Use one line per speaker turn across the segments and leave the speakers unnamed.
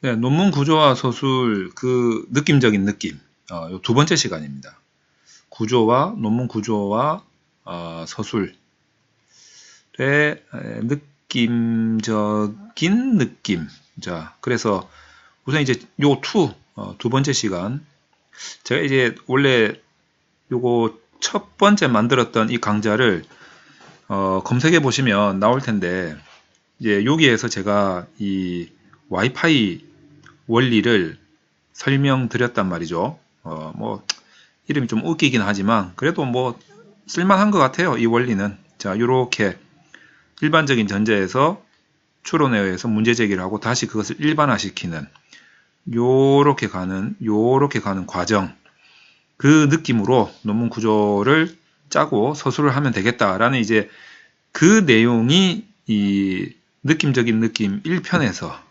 네, 논문 구조와 서술 그 느낌적인 느낌. 요 두 번째 시간입니다. 구조와 논문 구조와 서술의 느낌적인 느낌. 자, 그래서 우선 이제 요 두 번째 시간. 제가 이제 원래 요거 첫 번째 만들었던 이 강좌를 검색해 보시면 나올 텐데, 이제 여기에서 제가 이 와이파이 원리를 설명드렸단 말이죠. 뭐 이름이 좀 웃기긴 하지만 그래도 뭐 쓸만한 것 같아요. 이 원리는. 자, 요렇게 일반적인 전제에서 추론에 의해서 문제 제기를 하고 다시 그것을 일반화시키는 요렇게 가는 과정, 그 느낌으로 논문 구조를 짜고 서술을 하면 되겠다라는 이제 그 내용이 이 느낌적인 느낌 1편에서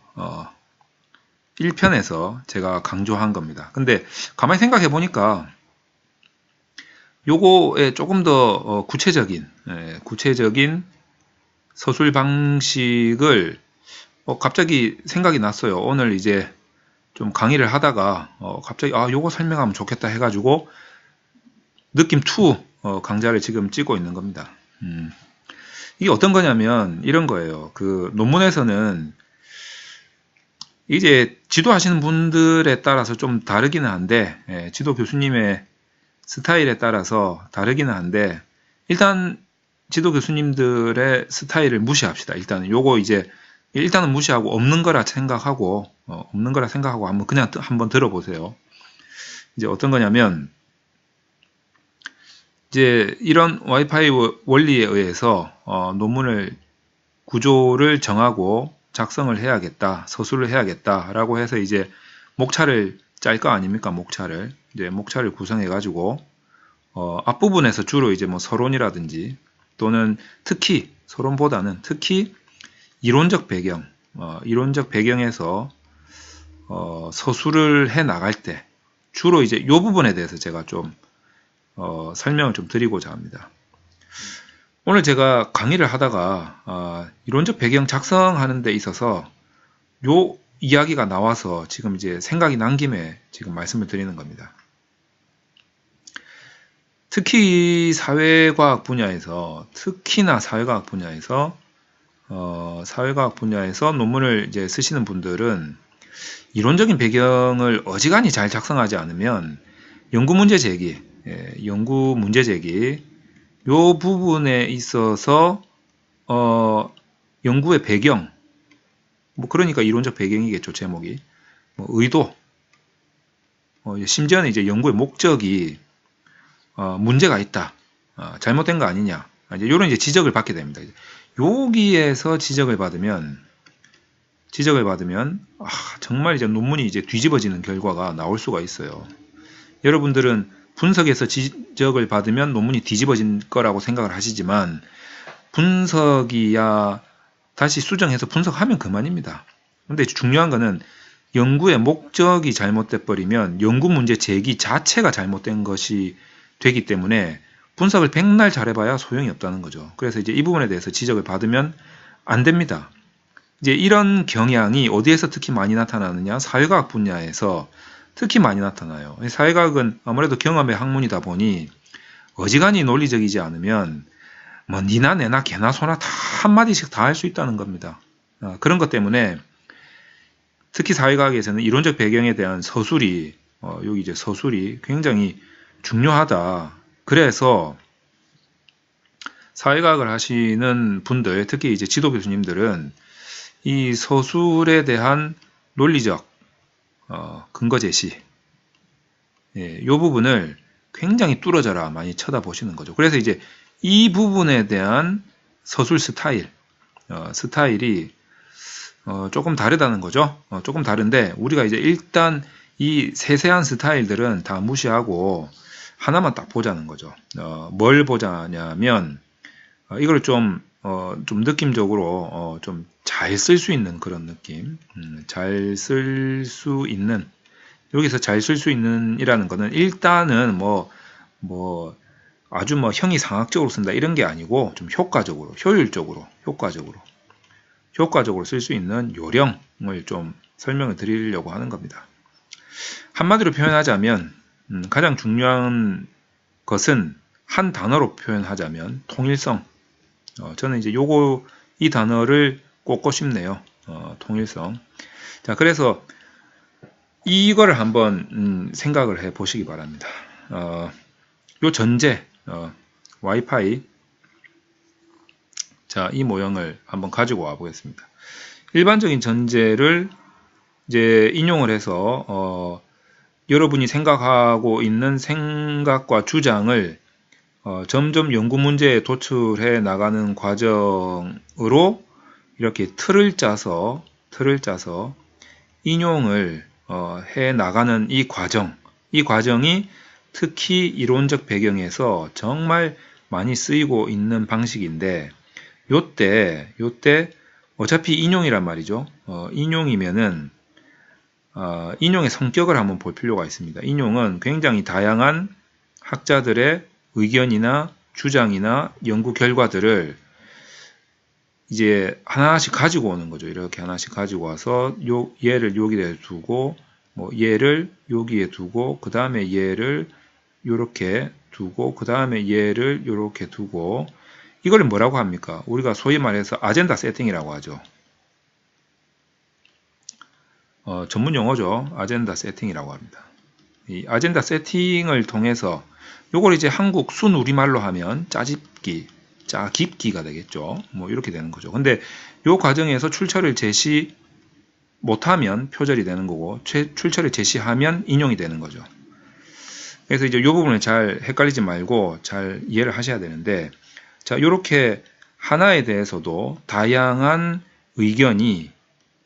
제가 강조한 겁니다. 근데 가만히 생각해 보니까 요거에 조금 더 구체적인 서술 방식을 갑자기 생각이 났어요. 오늘 이제 좀 강의를 하다가 갑자기 요거 설명하면 좋겠다 해가지고 느낌 2 강좌를 지금 찍고 있는 겁니다. 이게 어떤 거냐면 이런 거예요. 그 논문에서는 이제 지도하시는 분들에 따라서 좀 다르기는 한데, 지도 교수님의 스타일에 따라서 다르기는 한데, 일단 지도 교수님들의 스타일을 무시합시다. 일단은 요거 이제 일단은 무시하고 없는 거라 생각하고 한번 그냥 한번 들어보세요. 이제 어떤 거냐면 이제 이런 와이파이 원리에 의해서 논문을 구조를 정하고 작성을 해야겠다, 서술을 해야겠다라고 해서 이제 목차를 짤 거 아닙니까? 목차를 구성해 가지고 앞부분에서 주로 이제 뭐 서론이라든지 또는 특히 서론보다는 특히 이론적 배경에서 서술을 해 나갈 때 주로 이제 이 부분에 대해서 제가 좀 설명을 좀 드리고자 합니다. 오늘 제가 강의를 하다가 이론적 배경 작성하는 데 있어서 요 이야기가 나와서 지금 이제 생각이 난 김에 지금 말씀을 드리는 겁니다. 특히나 사회과학 분야에서 논문을 이제 쓰시는 분들은 이론적인 배경을 어지간히 잘 작성하지 않으면 연구 문제 제기 요 부분에 있어서 연구의 배경, 뭐 그러니까 이론적 배경이겠죠. 제목이 뭐 의도, 심지어는 이제 연구의 목적이 문제가 있다, 잘못된 거 아니냐, 이제 이런 이제 지적을 받게 됩니다. 여기에서 지적을 받으면 정말 이제 논문이 이제 뒤집어지는 결과가 나올 수가 있어요. 여러분들은 분석에서 지적을 받으면 논문이 뒤집어진 거라고 생각을 하시지만 분석이야 다시 수정해서 분석하면 그만입니다. 근데 중요한 거는 연구의 목적이 잘못돼 버리면 연구 문제 제기 자체가 잘못된 것이 되기 때문에 분석을 백날 잘해봐야 소용이 없다는 거죠. 그래서 이제 이 부분에 대해서 지적을 받으면 안 됩니다. 이제 이런 경향이 어디에서 특히 많이 나타나느냐? 사회과학 분야에서 특히 많이 나타나요. 사회과학은 아무래도 경험의 학문이다 보니 어지간히 논리적이지 않으면 뭐 니나 내나 개나 소나 다 한마디씩 다 할 수 있다는 겁니다. 그런 것 때문에 특히 사회과학에서는 이론적 배경에 대한 서술이 여기 이제 서술이 굉장히 중요하다. 그래서 사회과학을 하시는 분들, 특히 이제 지도 교수님들은 이 서술에 대한 논리적 근거 제시, 이 부분을 굉장히 뚫어져라 많이 쳐다보시는 거죠. 그래서 이제 이 부분에 대한 서술 스타일이 조금 다르다는 거죠. 조금 다른데 우리가 이제 일단 이 세세한 스타일들은 다 무시하고 하나만 딱 보자는 거죠. 뭘 보자냐면 이걸 좀 느낌적으로 좀 잘 쓸 수 있는 그런 느낌, 잘 쓸 수 있는, 여기서 잘 쓸 수 있는 이라는 거는 일단은 아주 형이상학적으로 쓴다 이런 게 아니고 좀 효율적으로 쓸 수 있는 요령을 좀 설명을 드리려고 하는 겁니다. 한마디로 표현하자면 가장 중요한 것은 한 단어로 표현하자면 통일성. 저는 이제 이 단어를 꼽고 싶네요. 통일성. 자, 그래서 이거를 한번 생각을 해 보시기 바랍니다. 요 전제 와이파이, 자, 이 모형을 한번 가지고 와 보겠습니다. 일반적인 전제를 이제 인용을 해서 여러분이 생각하고 있는 생각과 주장을 점점 연구 문제에 도출해 나가는 과정으로 이렇게 틀을 짜서 인용을 해 나가는 이 과정이 특히 이론적 배경에서 정말 많이 쓰이고 있는 방식인데, 요때 어차피 인용이란 말이죠. 인용이면은 인용의 성격을 한번 볼 필요가 있습니다. 인용은 굉장히 다양한 학자들의 의견이나 주장이나 연구 결과들을 이제 하나씩 가지고 오는 거죠. 이렇게 하나씩 가지고 와서 얘를 여기에 두고, 뭐 얘를 여기에 두고, 그 다음에 얘를 요렇게 두고, 그 다음에 얘를 요렇게 두고, 이걸 뭐라고 합니까? 우리가 소위 말해서 아젠다 세팅이라고 하죠. 전문 용어죠. 아젠다 세팅이라고 합니다. 이 아젠다 세팅을 통해서 요걸 이제 한국 순우리말로 하면 짜깁기가 되겠죠. 뭐 이렇게 되는 거죠. 근데 요 과정에서 출처를 제시 못하면 표절이 되는 거고, 출처를 제시하면 인용이 되는 거죠. 그래서 이제 요 부분을 잘 헷갈리지 말고 잘 이해를 하셔야 되는데, 자, 요렇게 하나에 대해서도 다양한 의견이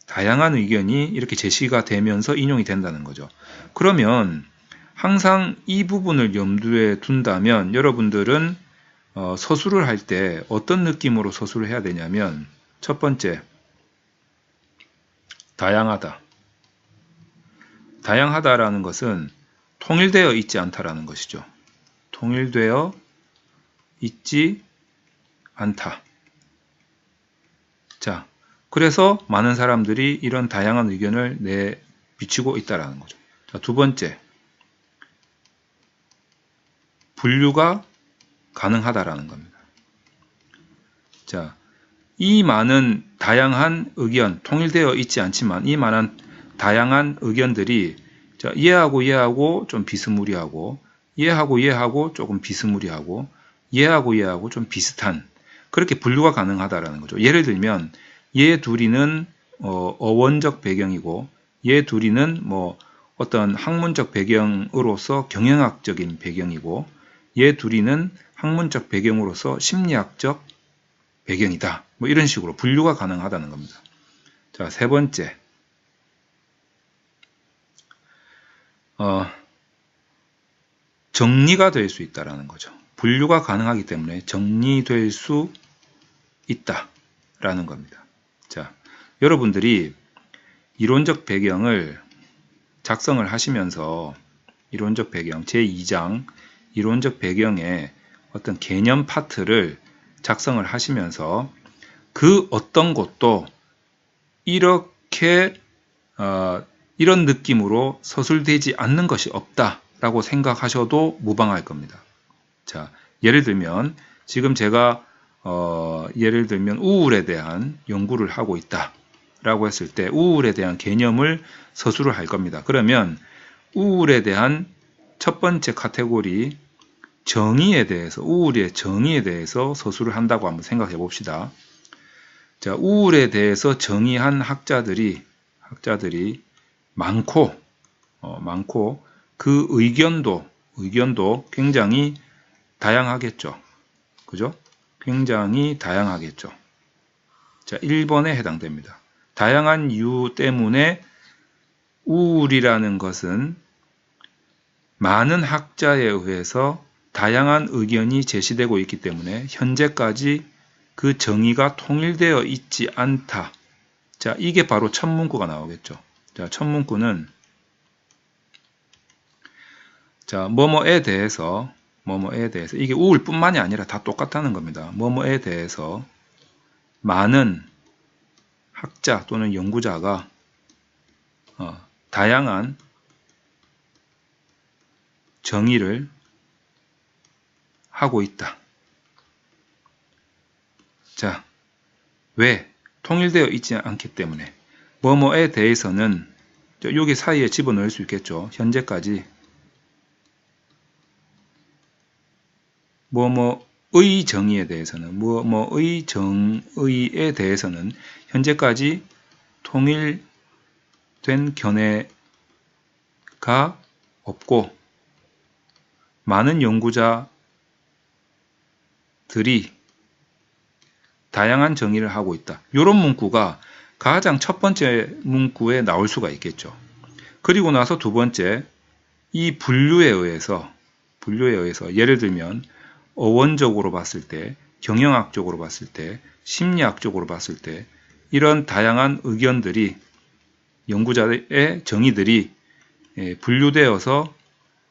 이렇게 제시가 되면서 인용이 된다는 거죠. 그러면 항상 이 부분을 염두에 둔다면 여러분들은 서술을 할 때 어떤 느낌으로 서술을 해야 되냐면, 첫 번째, 다양하다라는 것은 통일되어 있지 않다라는 것이죠. 통일되어 있지 않다. 자, 그래서 많은 사람들이 이런 다양한 의견을 내비치고 있다라는 거죠. 자, 두 번째, 분류가 가능하다라는 겁니다. 자, 이 많은 다양한 의견, 통일되어 있지 않지만 이 많은 다양한 의견들이, 자, 얘하고 좀 비스무리하고, 얘하고 조금 비스무리하고, 얘하고 좀 비슷한, 그렇게 분류가 가능하다라는 거죠. 예를 들면 얘 둘이는 어원적 배경이고, 얘 둘이는 뭐 어떤 학문적 배경으로서 경영학적인 배경이고, 얘 둘이는 학문적 배경으로서 심리학적 배경이다. 뭐 이런 식으로 분류가 가능하다는 겁니다. 자, 세 번째, 정리가 될 수 있다라는 거죠. 분류가 가능하기 때문에 정리될 수 있다라는 겁니다. 자, 여러분들이 이론적 배경을 작성을 하시면서 이론적 배경 제2장 이론적 배경의 어떤 개념 파트를 작성을 하시면서 그 어떤 것도 이렇게 이런 느낌으로 서술되지 않는 것이 없다라고 생각하셔도 무방할 겁니다. 자, 예를 들면 지금 제가 예를 들면 우울에 대한 연구를 하고 있다라고 했을 때 우울에 대한 개념을 서술을 할 겁니다. 그러면 우울에 대한 첫 번째 카테고리 우울의 정의에 대해서 서술을 한다고 한번 생각해 봅시다. 자, 우울에 대해서 정의한 학자들이 많고 그 의견도 굉장히 다양하겠죠. 그죠? 굉장히 다양하겠죠. 자, 1번에 해당됩니다. 다양한 이유 때문에 우울이라는 것은 많은 학자에 의해서 다양한 의견이 제시되고 있기 때문에 현재까지 그 정의가 통일되어 있지 않다. 자, 이게 바로 첫 문구가 나오겠죠. 자, 첫 문구는 자, 뭐뭐에 대해서 이게 우울뿐만이 아니라 다 똑같다는 겁니다. 뭐뭐에 대해서 많은 학자 또는 연구자가 다양한 정의를 하고 있다. 자, 왜? 통일되어 있지 않기 때문에. 뭐뭐에 대해서는 여기 사이에 집어넣을 수 있겠죠. 현재까지 뭐뭐의 정의에 대해서는, 뭐뭐의 정의에 대해서는 현재까지 통일된 견해가 없고 많은 연구자들이 다양한 정의를 하고 있다. 이런 문구가 가장 첫 번째 문구에 나올 수가 있겠죠. 그리고 나서 두 번째, 이 분류에 의해서 예를 들면 어원적으로 봤을 때, 경영학적으로 봤을 때, 심리학적으로 봤을 때 이런 다양한 의견들이 연구자의 정의들이 분류되어서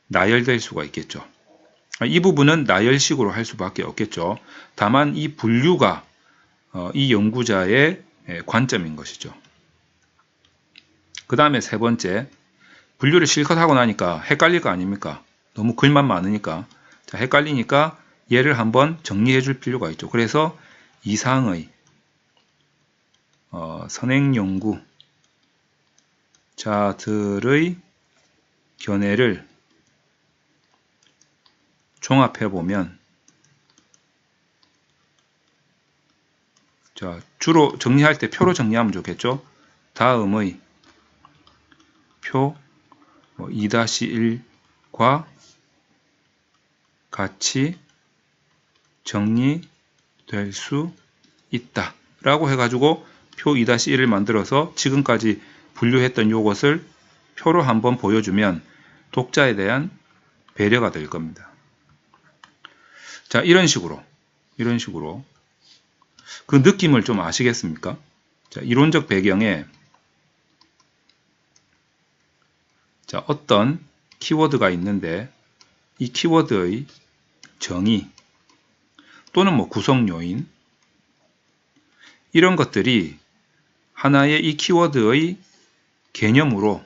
나열될 수가 있겠죠. 이 부분은 나열식으로 할 수밖에 없겠죠. 다만 이 분류가 이 연구자의 관점인 것이죠. 그 다음에 세 번째, 분류를 실컷 하고 나니까 헷갈릴 거 아닙니까? 너무 글만 많으니까. 자, 헷갈리니까 얘를 한번 정리해 줄 필요가 있죠. 그래서 이상의 선행연구자들의 견해를 종합해 보면, 자, 주로 정리할 때 표로 정리하면 좋겠죠. 다음의 표 2-1과 같이 정리될 수 있다 라고 해가지고 표 2-1을 만들어서 지금까지 분류했던 요것을 표로 한번 보여주면 독자에 대한 배려가 될 겁니다. 자, 이런 식으로 그 느낌을 좀 아시겠습니까? 자, 이론적 배경에 자, 어떤 키워드가 있는데 이 키워드의 정의 또는 뭐 구성 요인 이런 것들이 하나의 이 키워드의 개념으로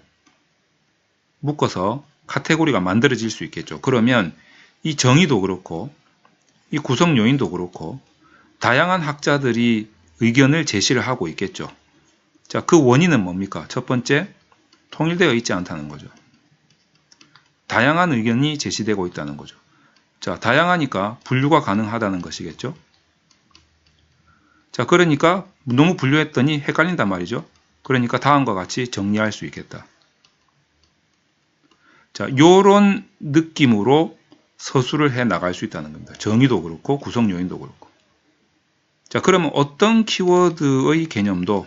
묶어서 카테고리가 만들어질 수 있겠죠. 그러면 이 정의도 그렇고 이 구성 요인도 그렇고 다양한 학자들이 의견을 제시를 하고 있겠죠. 자, 그 원인은 뭡니까? 첫 번째, 통일되어 있지 않다는 거죠. 다양한 의견이 제시되고 있다는 거죠. 자, 다양하니까 분류가 가능하다는 것이겠죠. 자, 그러니까 너무 분류했더니 헷갈린단 말이죠. 그러니까 다음과 같이 정리할 수 있겠다. 자, 요런 느낌으로 서술을 해 나갈 수 있다는 겁니다. 정의도 그렇고 구성 요인도 그렇고. 자, 그러면 어떤 키워드의 개념도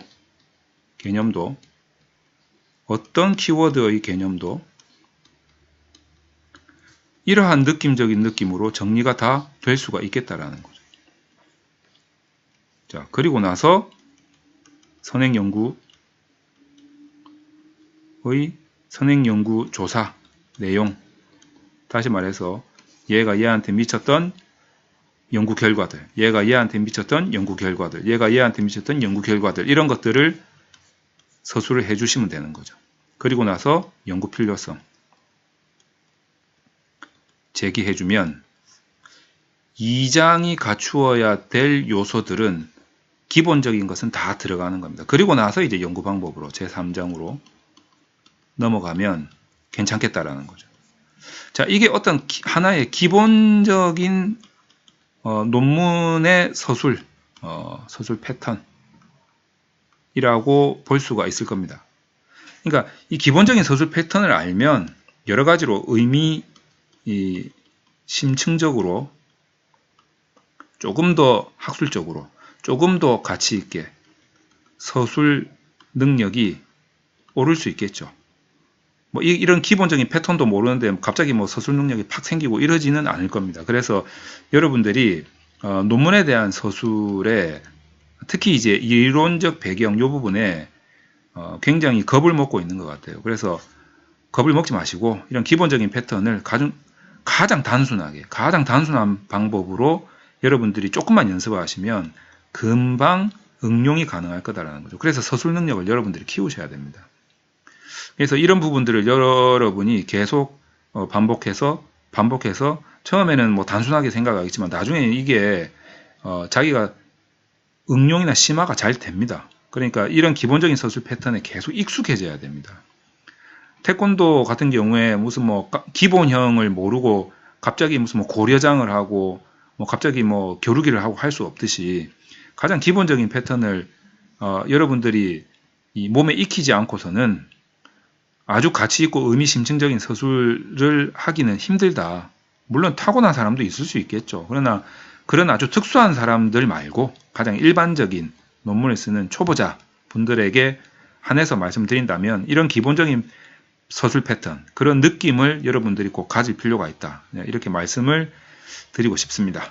이러한 느낌적인 느낌으로 정리가 다 될 수가 있겠다라는 거죠. 자, 그리고 나서 선행연구 조사 내용, 다시 말해서 얘가 얘한테 미쳤던 연구 결과들, 얘가 얘한테 미쳤던 연구 결과들, 얘가 얘한테 미쳤던 연구 결과들, 이런 것들을 서술을 해주시면 되는 거죠. 그리고 나서 연구 필요성 제기해주면 2장이 갖추어야 될 요소들은 기본적인 것은 다 들어가는 겁니다. 그리고 나서 이제 연구 방법으로 제3장으로 넘어가면 괜찮겠다라는 거죠. 자, 이게 어떤 하나의 기본적인 논문의 서술 패턴이라고 볼 수가 있을 겁니다. 그러니까 이 기본적인 서술 패턴을 알면 여러 가지로 심층적으로 조금 더 학술적으로 조금 더 가치 있게 서술 능력이 오를 수 있겠죠. 뭐 이런 기본적인 패턴도 모르는데 갑자기 뭐 서술 능력이 팍 생기고 이러지는 않을 겁니다. 그래서 여러분들이 논문에 대한 서술에 특히 이제 이론적 배경 이 부분에 굉장히 겁을 먹고 있는 것 같아요. 그래서 겁을 먹지 마시고 이런 기본적인 패턴을 가장 단순한 방법으로 여러분들이 조금만 연습하시면 금방 응용이 가능할 거다라는 거죠. 그래서 서술 능력을 여러분들이 키우셔야 됩니다. 그래서 이런 부분들을 여러분이 계속 반복해서 처음에는 뭐 단순하게 생각하겠지만 나중에는 이게 자기가 응용이나 심화가 잘 됩니다. 그러니까 이런 기본적인 서술 패턴에 계속 익숙해져야 됩니다. 태권도 같은 경우에 무슨 뭐 기본형을 모르고 갑자기 무슨 뭐 고려장을 하고 뭐 갑자기 뭐 겨루기를 하고 할 수 없듯이 가장 기본적인 패턴을 여러분들이 이 몸에 익히지 않고서는 아주 가치 있고 의미심층적인 서술을 하기는 힘들다. 물론 타고난 사람도 있을 수 있겠죠. 그러나 그런 아주 특수한 사람들 말고 가장 일반적인 논문을 쓰는 초보자 분들에게 한해서 말씀드린다면 이런 기본적인 서술 패턴, 그런 느낌을 여러분들이 꼭 가질 필요가 있다. 이렇게 말씀을 드리고 싶습니다.